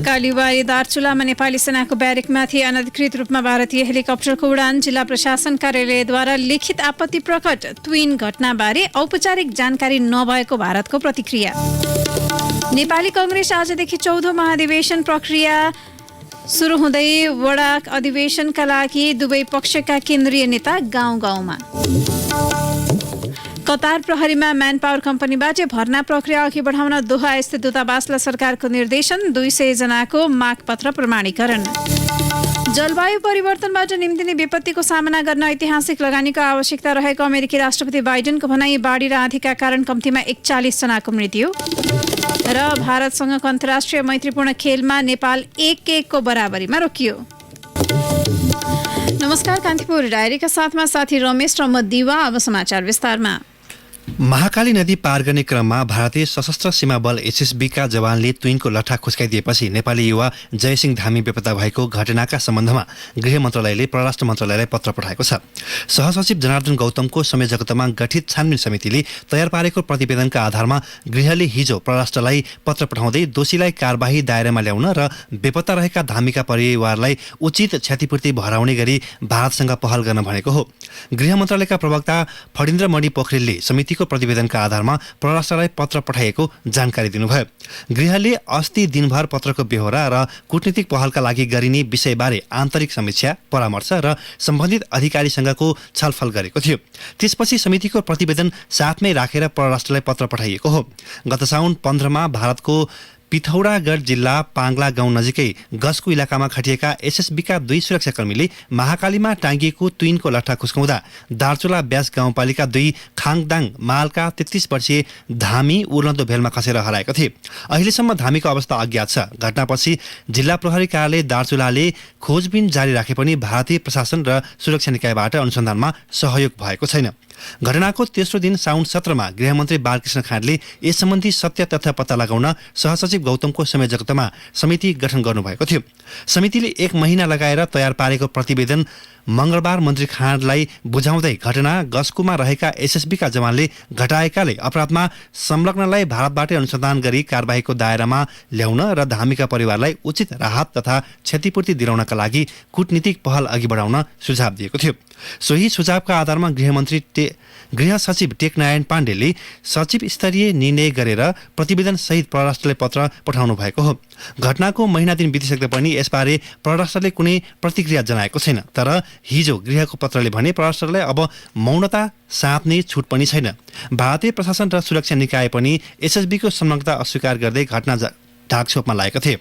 कालीबारी दार्चुलामा नेपाली सेनाको ब्यारेकमाथि अनधिकृत रूपमा भारतीय हेलिकप्टरको उडान। जिल्ला प्रशासन कार्यालयद्वारा लिखित आपत्ति प्रकट। ट्विन घटनाबारे औपचारिक जानकारी नभएको भारतको प्रतिक्रिया। नेपाली कांग्रेस आजदेखि 14औं महाधिवेशन प्रक्रिया सुरु हुँदै वडा अधिवेशनका लागि दुवै पक्षका केन्द्रीय नेता गाउँ-गाउँमा। कतार प्रहरीमा म्यान पावर कम्पनीबाट भर्ना प्रक्रिया अघि बढाउन दोहा स्थित दूतावासलाई सरकारको निर्देशन। 200 जनाको मागपत्र प्रमाणीकरण। जलवायु परिवर्तनबाट निम्तिने विपत्तिको सामना गर्न ऐतिहासिक लगानीको आवश्यकता रहेको अमेरिकी राष्ट्रपति बाइडेनको भनाई। बाढी र आँधीका कारण कम्तीमा 41 जनाको मृत्यु। र भारतसँगको अन्तर्राष्ट्रिय मैत्रीपूर्ण खेलमा नेपाल 1-1 को बराबरीमा रोकियो। नमस्कार, कान्तिपुर डायरीका साथमा साथी रमेश र म दिवा। अब समाचार विस्तारमा। महाकाली नदी पार गर्ने क्रममा भारतीय सशस्त्र सीमा बल एसएसबीका जवानले ट्विनको लठा खुस्काइदिएपछि नेपाली युवा जयसिंह धामी बेपत्ता भएको घटनाका सम्बन्धमा गृह मन्त्रालयले परराष्ट्र मन्त्रालयलाई पत्र पठाएको छ। सहसचिव जनार्दन गौतमको संयोजकतामा गठित छानबिन समितिले तयार पारेको प्रतिवेदनका आधारमा गृहले हिजो परराष्ट्रलाई पत्र पठाउँदै दोषीलाई कारबाही दायरामा ल्याउन र बेपत्ता रहेका धामीका परिवारलाई उचित क्षतिपूर्ति भराउने गरी भारतसँग पहल गर्न भनेको हो। गृह मन्त्रालयका प्रवक्ता फणिन्द्र मणि पोखरेलले समितिको प्रतिवेदनका आधारमा परराष्ट्रलाई पत्र पठाइएको जानकारी दिनुभयो। गृहले अस्ति दिनभर पत्रको बेहोरा र कूटनीतिक पहलका लागि गरिने विषयबारे आन्तरिक समीक्षा, परामर्श र सम्बन्धित अधिकारीसँगको छलफल गरेको थियो। त्यसपछि समितिको प्रतिवेदन साथमै राखेर परराष्ट्रलाई पत्र पठाइएको हो। गत साउन 15मा भारतको पिथौरागढ जिल्ला पाङ्ला गाउँ नजिकै गसको इलाकामा खटिएका एसएसबीका 2 सुरक्षाकर्मीले महाकालीमा टाँगिएको ट्विनको लट्ठा खुस्काउँदा दार्चुला ब्यास गाउँपालिका 2 खाङदाङ मालका 33 वर्षीय धामी उर्लदो भेलमा खसेर हराएको थिए। अहिलेसम्म धामीको अवस्था अज्ञात छ। घटनापछि जिल्ला प्रहरी कार्यालय दार्चुलाले खोजबिन जारी राखे पनि भारतीय प्रशासन र सुरक्षा निकायबाट अनुसन्धानमा सहयोग भएको छैन। घटनाको तेस्रो दिन साउन 17मा गृहमन्त्री बालकृष्ण खाँडले यस सम्बन्धी सत्य तथ्य पत्ता लगाउन सहसचिव गौतमको संयोजकतामा समिति गठन गर्नुभएको थियो। समितिले 1 महिना लगाएर तयार पारेको प्रतिवेदन मंगलबार मन्त्री खाँडलाई बुझाउँदै घटना गस्कुमा रहेका एसएसबीका जवानले घटाएकाले अपराधमा संलग्नलाई भारतबाटै अनुसन्धान गरी कारबाहीको दायरामा ल्याउन र धामीका परिवारलाई उचित राहत तथा क्षतिपूर्ति दिलाउनका लागि कूटनीतिक पहल अघि बढाउन सुझाव दिएको थियो। सोही सुझावका आधारमा गृह सचिव टेकनारायण पाण्डेले सचिव स्तरीय निर्णय गरेर प्रतिवेदन सहित परराष्ट्रलाई पत्र पठाउनु भएको हो। घटनाको महिना दिन बितिसक्दा पनि यसबारे परराष्ट्रले कुनै प्रतिक्रिया जनाएको छैन। तर हिजो गृहको पत्रले भने परराष्ट्रलाई अब मौनता साध्ने छुट पनि छैन। भारतीय प्रशासन र सुरक्षा निकाय पनि एसएसबीको संलग्नता अस्वीकार गर्दै घटना ढाकछोपमा लागेका थिए।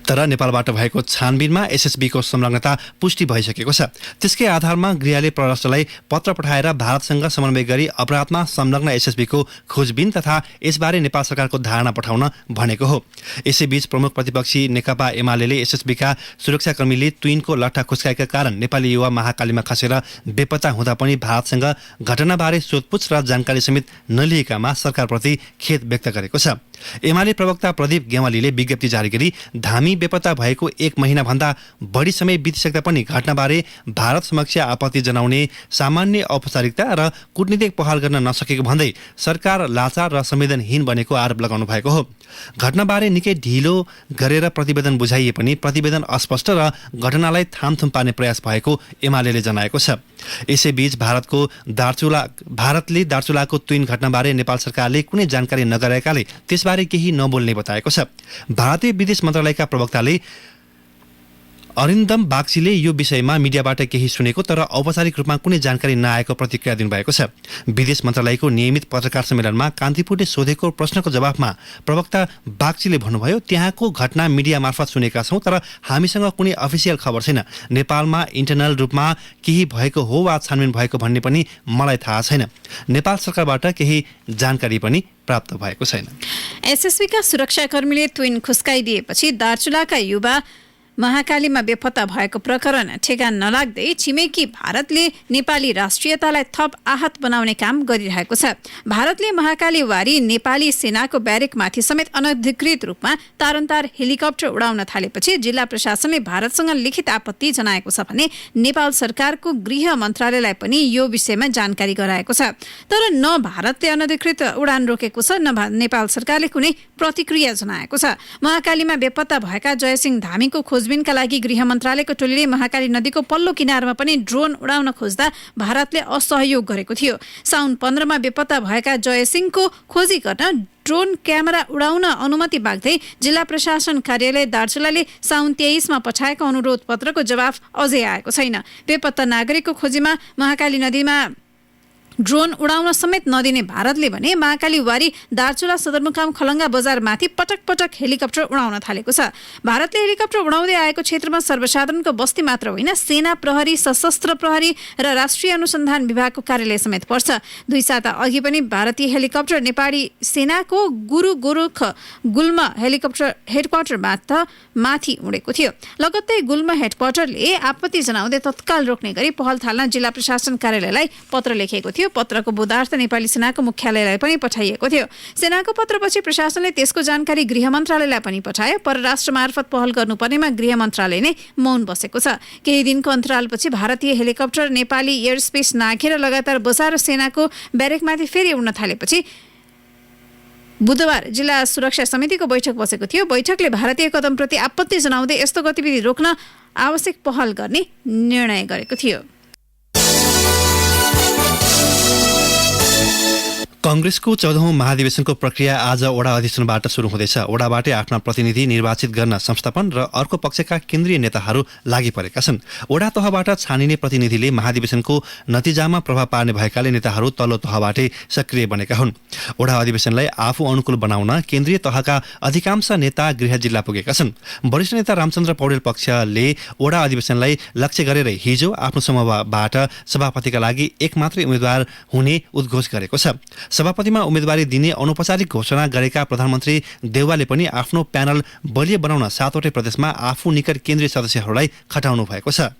तर नेपालबाट भएको छानबिनमा एसएसबीको संलग्नता पुष्टि भइसकेको छ। त्यसकै आधारमा गृहले परराष्ट्रलाई पत्र पठाएर भारतसँग समन्वय गरी अपराधमा संलग्न एसएसबीको खोजबिन तथा यसबारे नेपाल सरकारको धारणा पठाउन भनेको हो। यसैबीच प्रमुख प्रतिपक्षी नेकपा एमालेले एसएसबीका सुरक्षाकर्मीले ट्विनको लट्ठा खुस्काएका कारण नेपाली युवा महाकालीमा खसेर बेपत्ता हुँदा पनि भारतसँग घटनाबारे सोधपुछ र जानकारी समेत नलिएकामा सरकारप्रति खेद व्यक्त गरेको छ। एमाले प्रवक्ता प्रदीप गेवालीले विज्ञप्ति जारी गरी धामी बेपत्ता भएको 1 महिनाभन्दा बढी समय बितिसक्दा पनि घटनाबारे भारत समक्ष आपत्ति जनाउने सामान्य औपचारिकता र कूटनीतिक पहल गर्न नसकेको भन्दै सरकार लाचार र संवेदनहीन बनेको आरोप लगाउनु भएको हो। घटनाबारे निकै ढिलो गरेर प्रतिवेदन बुझाइए पनि प्रतिवेदन अस्पष्ट र घटनालाई थामथुम पार्ने प्रयास भएको एमालेले जनाएको छ। यसैबीच भारतले दार्चुलाको ट्विन घटनाबारे नेपाल सरकारले कुनै जानकारी नगराएकाले त्यसबारे केही नबोल्ने बताएको छ। भारतीय विदेश मन्त्रालयका प्रवक्ताले अरिन्दम बागचीले यो विषयमा मिडियाबाट केही सुनेको तर औपचारिक रूपमा कुनै जानकारी नआएको प्रतिक्रिया दिनुभएको छ। विदेश मन्त्रालयको नियमित पत्रकार सम्मेलनमा कान्तिपुरले सोधेको प्रश्नको जवाफमा प्रवक्ता बागचीले भन्नुभयो, त्यहाँको घटना मिडिया मार्फत सुनेका छौँ तर हामीसँग कुनै अफिसियल खबर छैन। नेपालमा इन्टरनल रूपमा केही भएको हो वा छानबिन भएको भन्ने पनि मलाई थाहा छैन। नेपाल सरकारबाट केही जानकारी पनि प्राप्त भएको छैन। एसएसबीका सुरक्षाकर्मीले ट्विन खुस्काइदिएपछि दार्चुलाका युवा महाकालीमा बेपत्ता भएको प्रकरण ठेगान नलाग्दै छिमेकी भारतले नेपाली राष्ट्रियतालाई थप आहत बनाउने काम गरिरहेको छ। भारतले महाकाली वारी नेपाली सेनाको ब्यारेकमाथि समेत अनधिकृत रूपमा तारन्तार हेलिकप्टर उडाउन थालेपछि जिल्ला प्रशासनले भारतसँग लिखित आपत्ति जनाएको छ भने नेपाल सरकारको गृह मन्त्रालयलाई पनि यो विषयमा जानकारी गराएको छ। तर न भारतले अनधिकृत उडान रोकेको छ न नेपाल सरकारले कुनै प्रतिक्रिया जनाएको छ। महाकालीमा बेपत्ता भएका जयसिंह धामीको खोजबिनका लागि गृह मन्त्रालयको टोलीले महाकाली नदीको पल्लो किनारमा पनि ड्रोन उडाउन खोज्दा भारतले असहयोग गरेको थियो। साउन 15 मा बेपत्ता भएका जयसिंहको खोजी गर्न ड्रोन क्यामेरा उडाउन अनुमति माग्दै जिल्ला प्रशासन कार्यालय दार्चुलाले साउन 23 मा पठाएको अनुरोध पत्रको जवाफ अझै आएको छैन। बेपत्ता नागरिकको खोजीमा महाकाली नदीमा ड्रोन उडाउन समेत नदिने भारतले भने महाकाली वारी दार्चुला सदरमुकाम खलङ्गा बजारमाथि पटक पटक हेलिकप्टर उडाउन थालेको छ। भारतले हेलिकप्टर उडाउँदै आएको क्षेत्रमा सर्वसाधारणको बस्ती मात्र होइन, सेना प्रहरी, सशस्त्र प्रहरी र राष्ट्रिय अनुसन्धान विभागको कार्यालय समेत पर्छ। 2 साता अघि पनि भारतीय हेलिकप्टर नेपाली सेनाको गुरु गोरख गुल्म हेलिकप्टर हेडक्वार्टरबाट माथि उडेको थियो। लगत्तै गुल्म हेडक्वार्टरले आपत्ति जनाउँदै तत्काल रोक्ने गरी पहल थाल्न जिल्ला प्रशासन कार्यालयलाई पत्र लेखेको थियो। पत्रको बुदार्थ नेपाली सेनाको मुख्यालयलाई पनि पठाइएको थियो। सेनाको पत्रपछि प्रशासनले त्यसको जानकारी गृह मन्त्रालयलाई पनि पठायो। परराष्ट्र मार्फत पहल गर्नुपर्नेमा गृह मन्त्रालय नै मौन बसेको छ। केही दिनको अन्तरालपछि भारतीय हेलिकप्टर नेपाली एयर स्पेस नाघेर लगातार बजार र सेनाको ब्यारेकमाथि फेरि उड्न थालेपछि बुधबार जिल्ला सुरक्षा समितिको बैठक बसेको थियो। बैठकले भारतीय कदमप्रति आपत्ति जनाउँदै यस्तो गतिविधि रोक्न आवश्यक पहल गर्ने निर्णय गरेको थियो। कांग्रेसको 14औं महाधिवेशनको प्रक्रिया आज वडा अधिवेशनबाट सुरु हुँदैछ। वडाबाटै आफ्ना प्रतिनिधि निर्वाचित गर्न संस्थापन र अर्को पक्षका केन्द्रीय नेताहरू लागि परेका छन्। वडा तहबाट छानिने प्रतिनिधिले महाधिवेशनको नतिजामा प्रभाव पार्ने भएकाले नेताहरू तल्लो तहबाटै सक्रिय बनेका हुन्। वडा अधिवेशनलाई आफू अनुकूल बनाउन केन्द्रीय तहका अधिकांश नेता गृह जिल्ला पुगेका छन्। वरिष्ठ नेता रामचन्द्र पौडेल पक्षले वडा अधिवेशनलाई लक्ष्य गरेर हिजो आफ्नो समूहबाट सभापतिका लागि एक मात्रै उम्मेद्वार हुने उद्घोष गरेको छ। सभापतिमा उम्मेदवारी दिने अनौपचारिक घोषणा गरेका प्रधानमन्त्री देउवाले पनि आफ्नो प्यानल बलियो बनाउन 7वटै प्रदेशमा आफू निकट केन्द्रीय सदस्यहरूलाई खटाउनु भएको छ।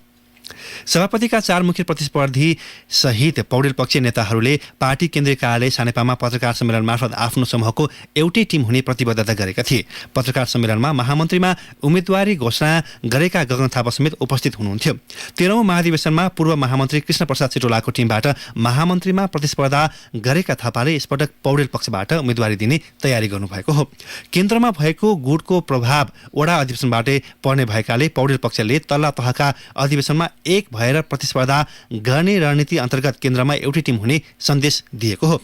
सभापतिका 4 मुख्य प्रतिस्पर्धी सहित पौडेल पक्षीय नेताहरूले पार्टी केन्द्रीय कार्यालय सानेपामा पत्रकार सम्मेलन मार्फत आफ्नो समूहको एउटै टिम हुने प्रतिबद्धता गरेका थिए। पत्रकार सम्मेलनमा महामन्त्रीमा उम्मेदवारी घोषणा गरेका गगन थापा समेत उपस्थित हुनुहुन्थ्यो। 13औं महाधिवेशनमा पूर्व महामन्त्री कृष्ण प्रसाद सिटोलाको टिमबाट महामन्त्रीमा प्रतिस्पर्धा गरेका थापाले यसपटक पौडेल पक्षबाट उम्मेदवारी दिने तयारी गर्नुभएको हो। केन्द्रमा भएको गुटको प्रभाव वडा अधिवेशनबाटै पर्ने भएकाले पौडेल पक्षले तल्ला तहका अधिवेशनमा एक भएर प्रतिस्पर्धा गर्ने रणनीति अन्तर्गत केन्द्रमा एउटै टिम हुने सन्देश दिएको हो।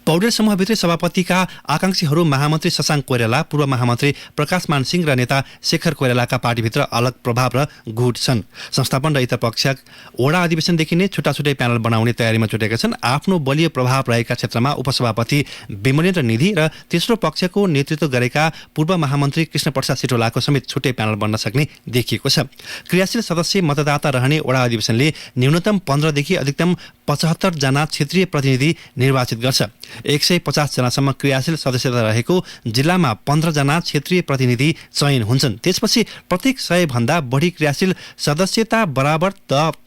पौडेल समूहभित्रै सभापतिका आकांक्षीहरू महामन्त्री शशाङ्क कोइराला, पूर्व महामन्त्री प्रकाश मान सिंह र नेता शेखर कोइरालाका पार्टीभित्र अलग प्रभाव र गुट छन्। संस्थापन र इतर पक्ष वडा अधिवेशनदेखि नै छुट्टा छुट्टै प्यानल बनाउने तयारीमा जुटेका छन्। आफ्नो बलियो प्रभाव रहेका क्षेत्रमा उपसभापति विमलेन्द्र निधि र तेस्रो पक्षको नेतृत्व गरेका पूर्व महामन्त्री कृष्ण प्रसाद सिटोलाको समेत छुट्टै प्यानल बन्न सक्ने देखिएको छ। क्रियाशील सदस्य मतदाता रहने वडा अधिवेशनले न्यूनतम 15 देखि अधिकतम 75 जना क्षेत्रीय प्रतिनिधि निर्वाचित गर्छ। 150 जनासम्म क्रियाशील सदस्यता रहेको जिल्लामा 15 जना क्षेत्रीय प्रतिनिधि चयन हुन्छन्। त्यसपछि प्रत्येक 100 भन्दा बढी क्रियाशील सदस्यता बराबर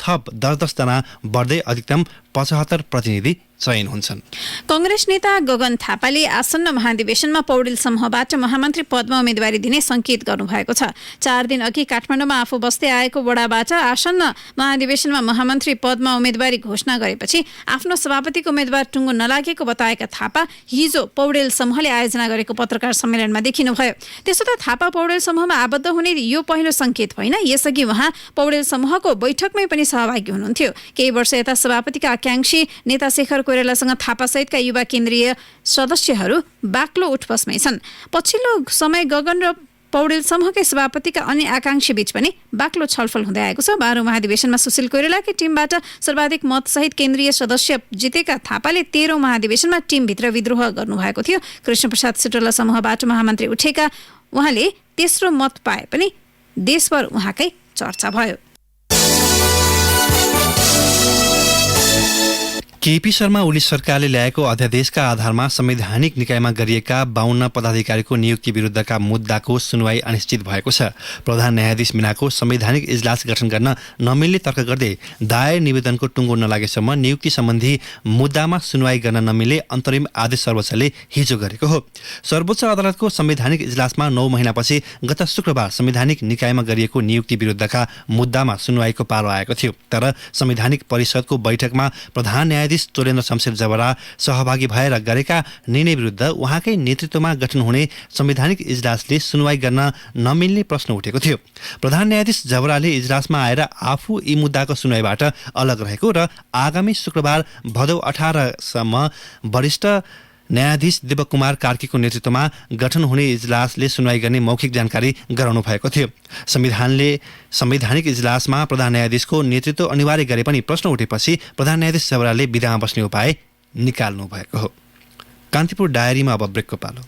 थप 10 जना बढ्दै अधिकतम 75 प्रतिनिधि चयन हुन्छन्। कांग्रेस नेता गगन थापाले आसन्न महाधिवेशनमा पौडेल समूहबाट महामन्त्री पदमा उम्मेदवारी दिने संकेत गर्नुभएको छ। 4 दिन अघि काठमाडौँमा आफू बस्दै आएको वडाबाट आसन्न महाधिवेशनमा महामन्त्री पदमा उम्मेदवारी घोषणा गरेपछि आफ्नो सभापतिको उम्मेदवार टुङ्गो नलागेको बताएका थापा हिजो पौडेल समूहले आयोजना गरेको पत्रकार सम्मेलनमा देखिनुभयो। त्यसो त थापा पौडेल समूहमा आबद्ध हुने यो पहिलो संकेत होइन। यसअघि उहाँ पौडेल समूहको बैठकमै पनि सहभागी हुनुहुन्थ्यो। केही वर्ष यता सभापतिका आकांक्षी नेता शेखर कोइरालासँग थापा सहितका युवा केन्द्रीय सदस्यहरू बाक्लो उठबसमै छन्। पछिल्लो समय गगन र पौडेल समूहकै सभापतिका अन्य आकांक्षी बीच पनि बाक्लो छलफल हुँदै आएको छ। 12औं महाधिवेशनमा सुशील कोइरालाकै टिमबाट सर्वाधिक मतसहित केन्द्रीय सदस्य जितेका थापाले 13औं महाधिवेशनमा टिमभित्र विद्रोह गर्नुभएको थियो। कृष्ण प्रसाद सिटोला समूहबाट महामन्त्री उठेका उहाँले तेस्रो मत पाए पनि देशभर उहाँकै चर्चा भयो। केपी शर्मा ओली सरकारले ल्याएको अध्यादेशका आधारमा संवैधानिक निकायमा गरिएका 52 पदाधिकारीको नियुक्ति विरुद्धका मुद्दाको सुनवाई अनिश्चित भएको छ। प्रधान न्यायाधीश बिनाको संवैधानिक इजलास गठन गर्न नमिल्ने तर्क गर्दै दायर निवेदनको टुङ्गो नलागेसम्म नियुक्ति सम्बन्धी मुद्दामा सुनवाई गर्न नमिल्ने अन्तरिम आदेश सर्वोच्चले हिजो गरेको हो। सर्वोच्च अदालतको संवैधानिक इजलासमा 9 महिनापछि गत शुक्रबार संवैधानिक निकायमा गरिएको नियुक्ति विरुद्धका मुद्दामा सुनवाईको पालो आएको थियो। तर संवैधानिक परिषदको बैठकमा प्रधान न्यायाधीश चोलेन्द्र शमशेर जवरा सहभागी भएर गरेका निर्णय विरुद्ध उहाँकै नेतृत्वमा गठन हुने संवैधानिक इजलासले सुनवाई गर्न नमिल्ने प्रश्न उठेको थियो। प्रधान न्यायाधीश जवराले इजलासमा आएर आफू यी मुद्दाको सुनवाईबाट अलग रहेको र आगामी शुक्रबार भदौ 18 सम्म वरिष्ठ न्यायाधीश देवकुमार कार्कीको नेतृत्वमा गठन हुने इजलासले सुनवाई गर्ने मौखिक जानकारी गराउनु भएको थियो। संविधानले संवैधानिक इजलासमा प्रधान न्यायाधीशको नेतृत्व अनिवार्य गरे पनि प्रश्न उठेपछि प्रधान न्यायाधीश जवराले विधामा बस्ने उपाय निकाल्नु भएको हो। कान्तिपुर डायरीमा अब ब्रेकको पालो।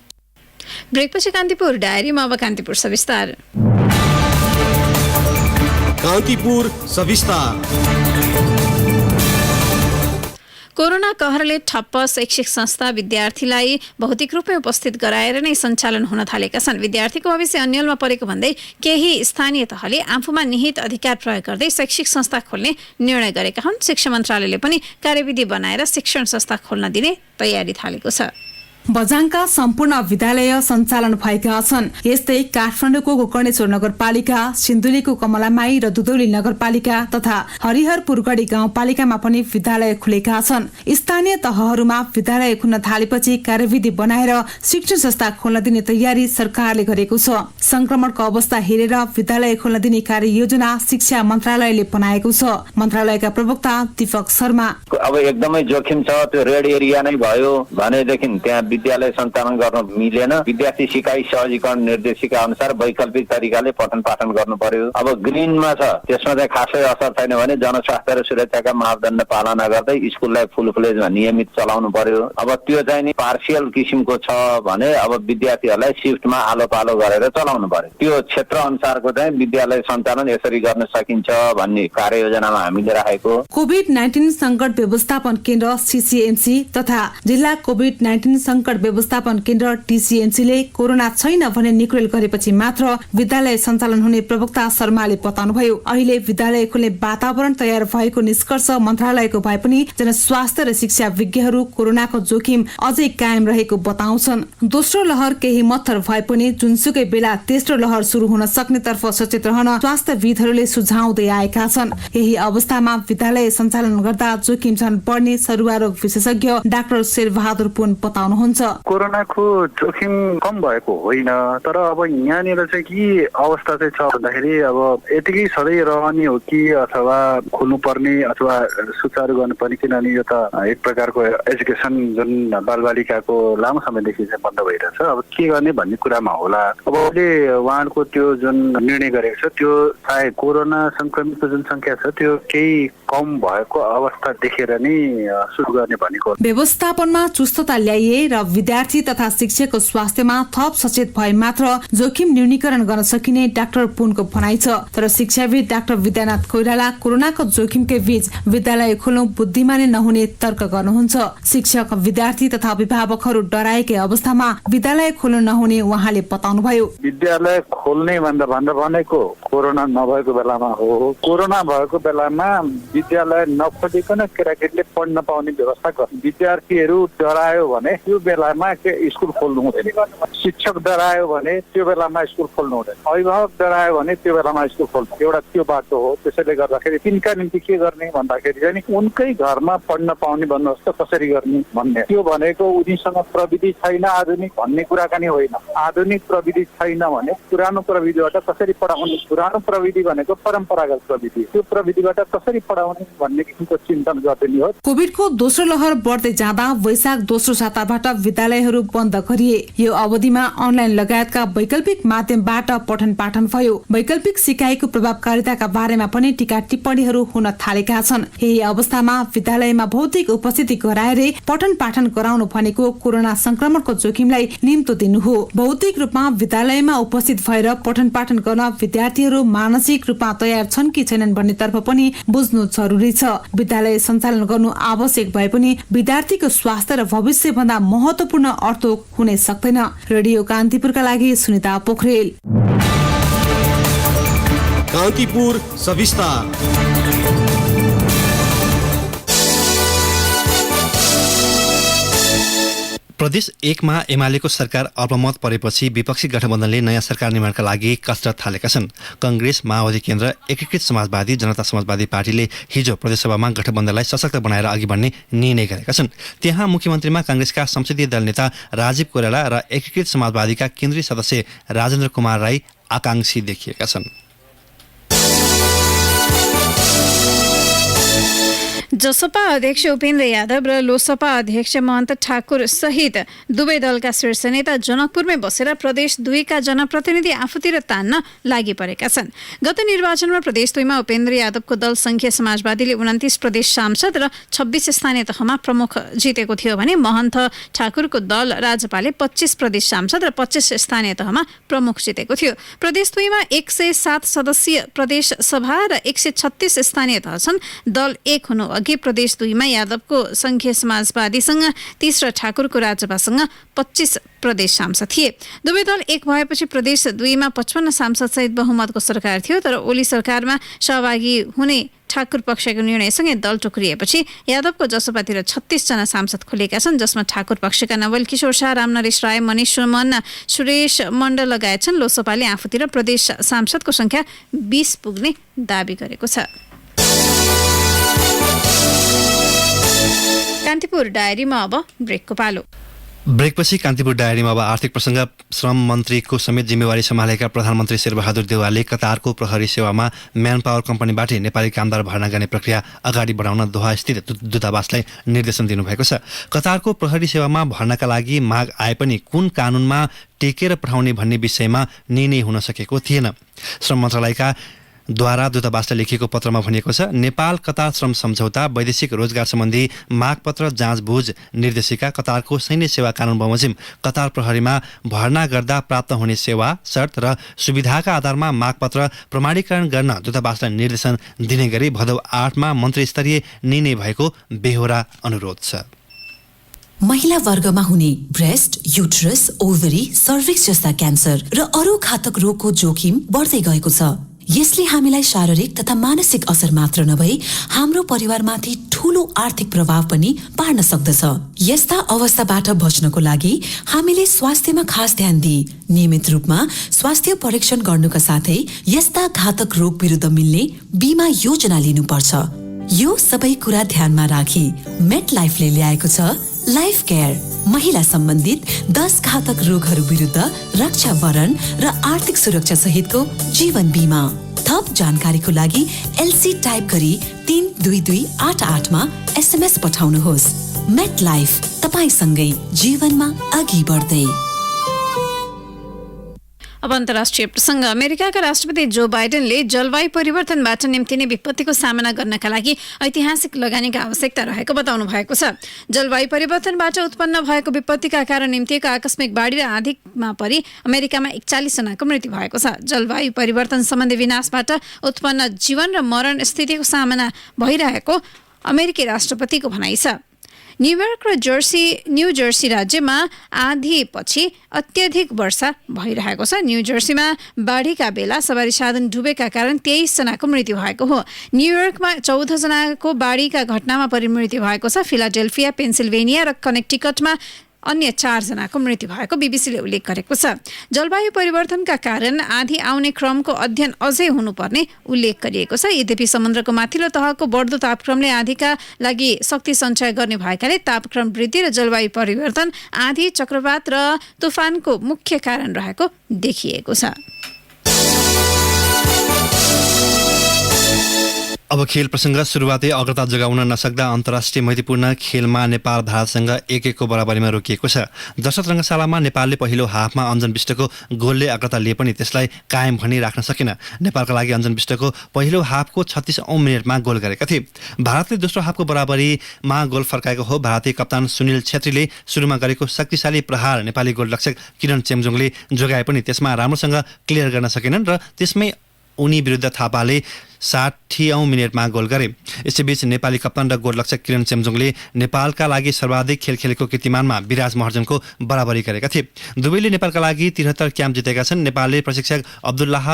ब्रेकपछि कान्तिपुर डायरीमा अब कान्तिपुर सविस्तार। कान्तिपुर सविस्तार। कोरोना कहरले ठप्प शैक्षिक संस्था विद्यार्थीलाई भौतिक रूपमा उपस्थित गराएर नै सञ्चालन हुन थालेका छन्। विद्यार्थीको भविष्य अन्यलमा परेको भन्दै केही स्थानीय तहले आफूमा निहित अधिकार प्रयोग गर्दै शैक्षिक संस्था खोल्ने निर्णय गरेका हुन्। शिक्षा मन्त्रालयले पनि कार्यविधि बनाएर शिक्षण संस्था खोल्न दिने तयारी थालेको छ। बझाङका सम्पूर्ण विद्यालय सञ्चालन भएका छन्। यस्तै काठमाडौँको गोकर्णेश्वर नगरपालिका, सिन्धुलीको कमलामाई र दुधौली नगरपालिका तथा हरिहरपुरगढी गाउँपालिकामा पनि विद्यालय खुलेका छन्। स्थानीय तहहरूमा विद्यालय खुल्न थालेपछि कार्यविधि बनाएर शिक्षण संस्था खोल्न दिने तयारी सरकारले गरेको छ। संक्रमणको अवस्था हेरेर विद्यालय खोल्न दिने कार्ययोजना शिक्षा मन्त्रालयले बनाएको छ। मन्त्रालयका प्रवक्ता दीपक शर्मा, अब एकदमै जोखिम छ, त्यो रेड एरिया नै भयो भनेदेखि त्यहाँ विद्यालय सञ्चालन गर्न मिलेन। विद्यार्थी सिकाइ सहजीकरण निर्देशिका अनुसार वैकल्पिक तरिकाले पठन पाठन गर्नु पर्यो। अब ग्रिनमा छ, त्यसमा चाहिँ खासै असर छैन भने जनस्वास्थ्य र सुरक्षाका मापदण्ड पालना गर्दै स्कुललाई फुल फ्लेजमा नियमित चलाउनु पर्यो। अब त्यो चाहिँ नि पार्सियल किसिमको छ भने अब विद्यार्थीहरूलाई शिफ्टमा आलो पालो गरेर चलाउनु पर्यो। त्यो क्षेत्र अनुसारको चाहिँ विद्यालय सञ्चालन यसरी गर्न सकिन्छ भन्ने कार्ययोजनामा हामीले राखेको। कोभिड-19 संकट व्यवस्थापन केन्द्र सीसीएमसी तथा जिल्ला कोभिड-19 संकट व्यवस्थापन केन्द्र टीसीएमसीले कोरोना छैन भने निकुरेल गरेपछि मात्र विद्यालय सञ्चालन हुने प्रवक्ता शर्माले बताउनुभयो। अहिले विद्यालय खोल्ने वातावरण तयार भएको निष्कर्ष मन्त्रालयको भए पनि जनस्वास्थ्य र शिक्षा विज्ञहरू कोरोनाको जोखिम अझै कायम रहेको बताउँछन्। दोस्रो लहर केही मत्थर भए पनि जुनसुकै बेला तेस्रो लहर सुरु हुन सक्ने तर्फ सचेत रहन स्वास्थ्यविदहरूले सुझाउँदै आएका छन्। यही अवस्थामा विद्यालय सञ्चालन गर्दा जोखिम झन् बढ्ने सरुवा रोग विशेषज्ञ डाक्टर शेरबहादुर पुन बताउनुहुन्छ। कोरोनाको जोखिम कम भएको होइन, तर अब यहाँनिर चाहिँ के अवस्था चाहिँ छ भन्दाखेरि अब यतिकै सधैँ रहने हो कि अथवा खोल्नुपर्ने अथवा सुचारू गर्नुपर्ने, किनभने यो त एक प्रकारको एजुकेसन जुन बालबालिकाको लामो समयदेखि चाहिँ बन्द भइरहेछ। अब के गर्ने भन्ने कुरामा होला। अब अहिले उहाँहरूको त्यो जुन निर्णय गरेको छ त्यो चाहे कोरोना संक्रमितको जुन संख्या छ त्यो केही कम भएको अवस्था देखेर नै सुरु गर्ने भनेको। व्यवस्थापनमा चुस्तता ल्याइए र विद्यार्थी तथा शिक्षकको स्वास्थ्यमा थप सचेत भए मात्र जोखिम न्यूनीकरण गर्न सकिने डाक्टर पुनको भनाइ छ। तर शिक्षाविद डाक्टर विद्यानाथ कोइराला कोरोनाको जोखिमकै बीच विद्यालय खोल्नु बुद्धिमानी नहुने तर्क गर्नुहुन्छ। शिक्षक, विद्यार्थी तथा अभिभावकहरू डराएकै अवस्थामा विद्यालय खोल्नु नहुने उहाँले बताउनुभयो। विद्यालय खोल्ने भन्दा भनेको कोरोना नभएको बेलामा हो। कोरोना भएको बेलामा विद्यालय नखोलिकन केटाकेटीले पढ्न पाउने व्यवस्था गर्नु। विद्यार्थीहरू डरायो भने त्यो बेलामा स्कुल खोल्नु हुँदैन। शिक्षक डरायो भने त्यो बेलामा स्कुल खोल्नु हुँदैन। अभिभावक डरायो भने त्यो बेलामा स्कुल खोल्नु, एउटा त्यो बाटो हो। त्यसैले गर्दाखेरि तिनका निम्ति के गर्ने भन्दाखेरि चाहिँ उनकै घरमा पढ्न पाउने बन्दोबस्त कसरी गर्ने भन्ने। त्यो भनेको उनीसँग प्रविधि छैन आधुनिक भन्ने कुराकानी होइन। आधुनिक प्रविधि छैन भने पुरानो प्रविधिबाट कसरी पढाउने। पुरानो प्रविधि भनेको परम्परागत प्रविधि, त्यो प्रविधिबाट कसरी पढाउने भन्ने किसिमको चिन्तन गरिदिने हो। कोभिडको दोस्रो लहर बढ्दै जाँदा वैशाख दोस्रो साताबाट विद्यालयहरू बन्द गरिए। यो अवधिमा अनलाइन लगायतका वैकल्पिक माध्यमबाट पठन पाठन भयो। वैकल्पिक सिकाइको प्रभावकारिताका बारेमा पनि टीका टिप्पणीहरू हुन थालेका छन्। यही अवस्थामा विद्यालयमा भौतिक उपस्थिति गराएर पठन पाठन गराउनु भनेको कोरोना संक्रमणको जोखिमलाई निम्तो दिनु हो। भौतिक रूपमा विद्यालयमा उपस्थित भएर पठन पाठन गर्न विद्यार्थीहरू मानसिक रूपमा तयार छन् कि छैनन् भन्नेतर्फ पनि बुझ्नु जरुरी छ। विद्यालय सञ्चालन गर्नु आवश्यक भए पनि विद्यार्थीको स्वास्थ्य र भविष्य भन्दा महत्वपूर्ण अर्थोक हुनै सक्दैन। रेडियो कान्तिपुरका लागि सुनिता पोखरेल। कान्तिपुर सविस्तार। प्रदेश 1 मा एमालेको सरकार अल्पमत परेपछि विपक्षी गठबन्धनले नयाँ सरकार निर्माणका लागि कसरत थालेका छन्। कांग्रेस, माओवादी केन्द्र, एकीकृत समाजवादी, जनता समाजवादी पार्टीले हिजो प्रदेशसभामा गठबन्धनलाई सशक्त बनाएर अघि बढ्ने निर्णय गरेका छन्। त्यहाँ मुख्यमन्त्रीमा कांग्रेसका संसदीय दल नेता राजीव कोइराला र एकीकृत समाजवादीका केन्द्रीय सदस्य राजेन्द्र कुमार राई आकांक्षी देखिएका छन्। जसपा अध्यक्ष उपेन्द्र यादव र लोसपा अध्यक्ष महन्त ठाकुर सहित दुवै दलका शीर्ष नेता जनकपुरमै बसेर प्रदेश 2 का जनप्रतिनिधि आफूतिर तान्न लागि परेका छन्। गत निर्वाचनमा प्रदेश 2 मा उपेन्द्र यादवको दल संघीय समाजवादीले 29 प्रदेश सांसद र 26 स्थानीय तहमा प्रमुख जितेको थियो भने महन्त ठाकुरको दल राजपाले 25 प्रदेश सांसद र 25 स्थानीय तहमा प्रमुख जितेको थियो। प्रदेश 2 मा 107 सदस्यीय प्रदेश सभा र 136 स्थानीय तह छन्। दल 1 हुनु अघि प्रदेश 2 मा यादवको संघीय समाजवादीसँग 30 र ठाकुरको राजपासँग 25 प्रदेश सांसद थिए। दुवै दल 1 भएपछि प्रदेश 2 मा 55 सांसद सहित बहुमतको सरकार थियो। तर ओली सरकारमा सहभागी हुने ठाकुर पक्षको निर्णयसँगै दल टुक्रिएपछि यादवको जसपातिर 36 जना सांसद खुलेका छन्, जसमा ठाकुर पक्षका नवल किशोर शाह, रामनरेश राय, मनिष सुमन, सुरेश मण्डल लगायत छन्। लोसपाले आफूतिर प्रदेश सांसदको संख्या 20 पुग्ने दाबी गरेको छ। कान्तिपुर डायरीमा अब ब्रेकको पालो। ब्रेकपछि कान्तिपुर डायरीमा अब आर्थिक प्रसङ्ग। श्रम मन्त्रीको समेत जिम्मेवारी सम्हालेका प्रधानमन्त्री शेरबहादुर देउवाले कतारको प्रहरी सेवामा म्यान पावर कम्पनीबाटै नेपाली कामदार भर्ना गर्ने प्रक्रिया अगाडि बढाउन दोहा स्थित दूतावासलाई निर्देशन दिनुभएको छ। कतारको प्रहरी सेवामा भर्नाका लागि माग आए पनि कुन कानुनमा टेकेर पठाउने भन्ने विषयमा निर्णय हुन सकेको थिएन। श्रम मन्त्रालयका द्वारा दूतावासलाई लेखिएको पत्रमा भनिएको छ, नेपाल कतार श्रम सम्झौता, वैदेशिक रोजगार सम्बन्धी मागपत्र जाँचबुझ निर्देशिका, कतारको सैन्य सेवा कानुन बमोजिम कतार प्रहरीमा भर्ना गर्दा प्राप्त हुने सेवा, शर्त र सुविधाका आधारमा मागपत्र प्रमाणीकरण गर्न दूतावासलाई निर्देशन दिने गरी भदौ 8 मा मन्त्री स्तरीय निर्णय भएको बेहोरा अनुरोध छ। महिला वर्गमा हुने ब्रेस्ट, युटरस, ओभरी, सर्भिक्स जस्ता क्यान्सर र अरू घातक रोगको जोखिम बढ्दै गएको छ। यसले हामीलाई शारीरिक तथा मानसिक असर मात्र नभई हाम्रो परिवारमाथि ठूलो आर्थिक प्रभाव पनि पार्न सक्दछ। यस्ता अवस्थाबाट बच्नको लागि हामीले स्वास्थ्यमा खास ध्यान दिई नियमित रूपमा स्वास्थ्य परीक्षण गर्नुका साथै यस्ता घातक रोग विरुद्ध मिल्ने बीमा योजना लिनुपर्छ। यो सबै कुरा ध्यानमा राखी मेट लाइफले ल्याएको छ लाइफ केयर, महिला सम्बन्धित 10 घातक रोगहरू विरुद्ध रक्षा वरण र आर्थिक सुरक्षा सहितको जीवन बीमा। थप जानकारीको लागि एलसी टाइप गरी 32288 मा SMS पठाउनुहोस्। मेट लाइफ, तपाईसँगै जीवनमा अघि बढ्दै। अब अन्तर्राष्ट्रिय प्रसङ्ग। अमेरिकाका राष्ट्रपति जो बाइडेनले जलवायु परिवर्तनबाट निम्तिने विपत्तिको सामना गर्नका लागि ऐतिहासिक लगानीको आवश्यकता रहेको बताउनु भएको छ। जलवायु परिवर्तनबाट उत्पन्न भएको विपत्तिका कारण निम्तिएको आकस्मिक बाढी र आँधीमा परि अमेरिकामा 41 जनाको मृत्यु भएको छ। जलवायु परिवर्तन सम्बन्धी विनाशबाट उत्पन्न जीवन र मरण स्थितिको सामना भइरहेको अमेरिकी राष्ट्रपतिको भनाइ छ। न्युयोर्क र न्यू जर्सी राज्यमा आँधीपछि अत्यधिक वर्षा भइरहेको छ। न्यू जर्सीमा बाढीका बेला सवारी साधन डुबेका कारण 23 जनाको मृत्यु भएको हो। न्युयोर्कमा 14 जनाको बाढीका घटनामा परि मृत्यु भएको छ। फिलाडेल्फिया, पेन्सिल्भेनिया र कनेक्टिकटमा अन्य 4 जनाको मृत्यु भएको बीबीसीले उल्लेख गरेको छ। जलवायु परिवर्तनका कारण आँधी आउने क्रमको अध्ययन अझै हुनुपर्ने उल्लेख गरिएको छ। यद्यपि समुद्रको माथिल्लो तहको बढ्दो तापक्रमले आँधीका लागि शक्ति सञ्चय गर्ने भएकाले तापक्रम वृद्धि र जलवायु परिवर्तन आँधी, चक्रवात र तुफानको मुख्य कारण रहेको देखिएको छ। अब खेल प्रसङ्ग सुरुवातै अग्रता जोगाउन नसक्दा अन्तर्राष्ट्रिय मैत्रीपूर्ण खेलमा नेपाल भारतसँग 1-1 बराबरीमा रोकिएको छ। दशरथ रङ्गशालामा नेपालले पहिलो हाफमा अञ्जन विष्टको गोलले अग्रता लिए पनि त्यसलाई कायम भनी राख्न सकेन। नेपालका लागि अञ्जन विष्टको पहिलो हाफको 36औं मिनेटमा गोल गरेका थिए। भारतले दोस्रो हाफको बराबरीमा गोल फर्काएको हो। भारतीय कप्तान सुनिल छेत्रीले सुरुमा गरेको शक्तिशाली प्रहार नेपाली गोलरक्षक किरण चेम्जोङले जोगाए पनि त्यसमा राम्रोसँग क्लियर गर्न सकेनन् र त्यसमै उनी विरुद्ध थापाले 60औं मिनेटमा गोल गरे। यसैबीच नेपाली कप्तान र गोलरक्षक किरण चेम्जोङले नेपालका लागि सर्वाधिक खेल खेलेको कीर्तिमानमा विराज महर्जनको बराबरी गरेका थिए। दुवैले नेपालका लागि 73 क्याम्प जितेका छन्। नेपालले प्रशिक्षक अब्दुल्लाह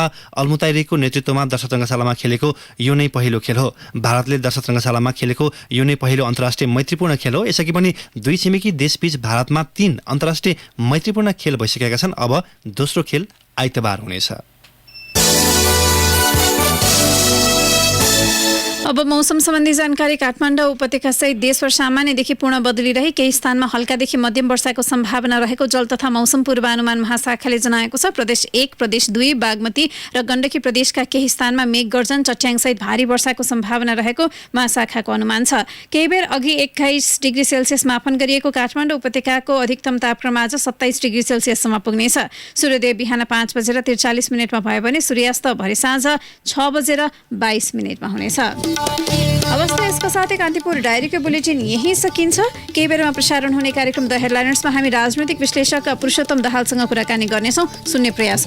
अल्मुताइरीको नेतृत्वमा दशरथ रङ्गशालामा खेलेको यो नै पहिलो खेल हो। भारतले दशरथ रङ्गशालामा खेलेको यो नै पहिलो अन्तर्राष्ट्रिय मैत्रीपूर्ण खेल हो। यसअघि पनि दुई छिमेकी देशबीच भारतमा 3 अन्तर्राष्ट्रिय मैत्रीपूर्ण खेल भइसकेका छन्। अब दोस्रो खेल आइतबार हुनेछ। अब मौसम सम्बन्धी जानकारी। काठमाडौँ उपत्यका सहित देशभर सामान्यदेखि पूर्ण बदली रही केही स्थानमा हल्कादेखि मध्यम वर्षाको सम्भावना रहेको जल तथा मौसम पूर्वानुमान महाशाखाले जनाएको छ। प्रदेश 1, प्रदेश 2, बागमती र गण्डकी प्रदेशका केही स्थानमा मेघ गर्जन चट्याङसहित भारी वर्षाको सम्भावना रहेको महाशाखाको अनुमान छ। केही बेर अघि 21 डिग्री सेल्सियस मापन गरिएको काठमाडौँ उपत्यकाको अधिकतम तापक्रम आज 27 डिग्री सेल्सियससम्म पुग्नेछ। सूर्योदय बिहान 5:43 भयो भने सूर्यास्त भरे साँझ 6:22 हुनेछ। अवस्था यसको साथै कान्तिपुर डायरीको बुलेटिन यही सकिन्छ। केही बेरमा प्रसारण हुने कार्यक्रम द हेडलाइनर्समा हामी राजनैतिक विश्लेषक पुरुषोत्तम दाहालसँग कुराकानी गर्नेछौँ। सुन्ने प्रयास